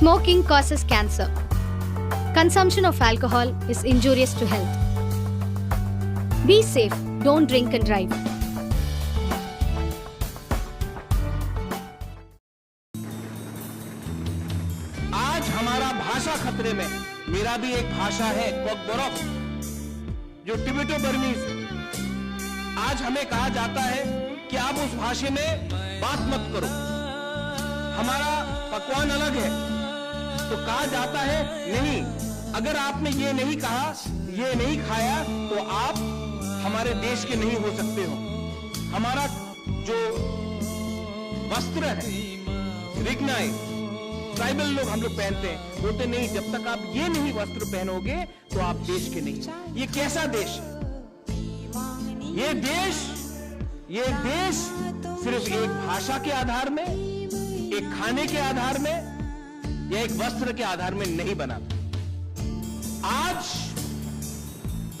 Smoking causes cancer. Consumption of alcohol is injurious to health. Be safe, don't drink and drive. आज हमारा भाषा खतरे में। मेरा भी एक भाषा है कोकबोरोक, जो टिबेटो बर्मीज। आज हमें कहा जाता है कि आप उस भाषा में बात मत करो, हमारा पकवान अलग है। तो कहा जाता है नहीं, अगर आपने ये नहीं कहा, ये नहीं खाया, तो आप हमारे देश के नहीं हो सकते हो। हमारा जो वस्त्र है, रिग्नाई ट्राइबल लोग हम लोग पहनते हैं, बोलते नहीं, जब तक आप ये नहीं वस्त्र पहनोगे तो आप देश के नहीं। ये कैसा देश है? ये देश सिर्फ एक भाषा के आधार में, एक खाने के आधार में या एक वस्त्र के आधार में नहीं बना।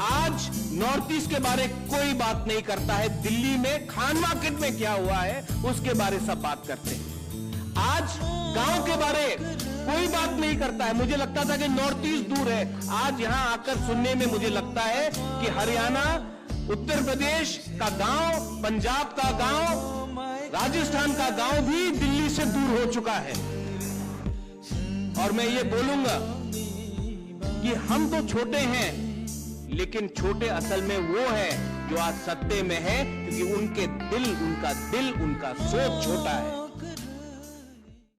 आज नॉर्थ ईस्ट के बारे कोई बात नहीं करता है। दिल्ली में खान मार्केट में क्या हुआ है उसके बारे सब बात करते हैं। आज गांव के बारे कोई बात नहीं करता है। मुझे लगता था कि नॉर्थ ईस्ट दूर है, आज यहां आकर सुनने में मुझे लगता है कि हरियाणा, उत्तर प्रदेश का गांव, पंजाब का गांव, राजस्थान का गांव भी दिल्ली से दूर हो चुका है। और मैं ये बोलूंगा कि हम तो छोटे हैं, लेकिन छोटे असल में वो है जो आज सत्ते में है, क्योंकि उनका दिल, उनका सोच छोटा है।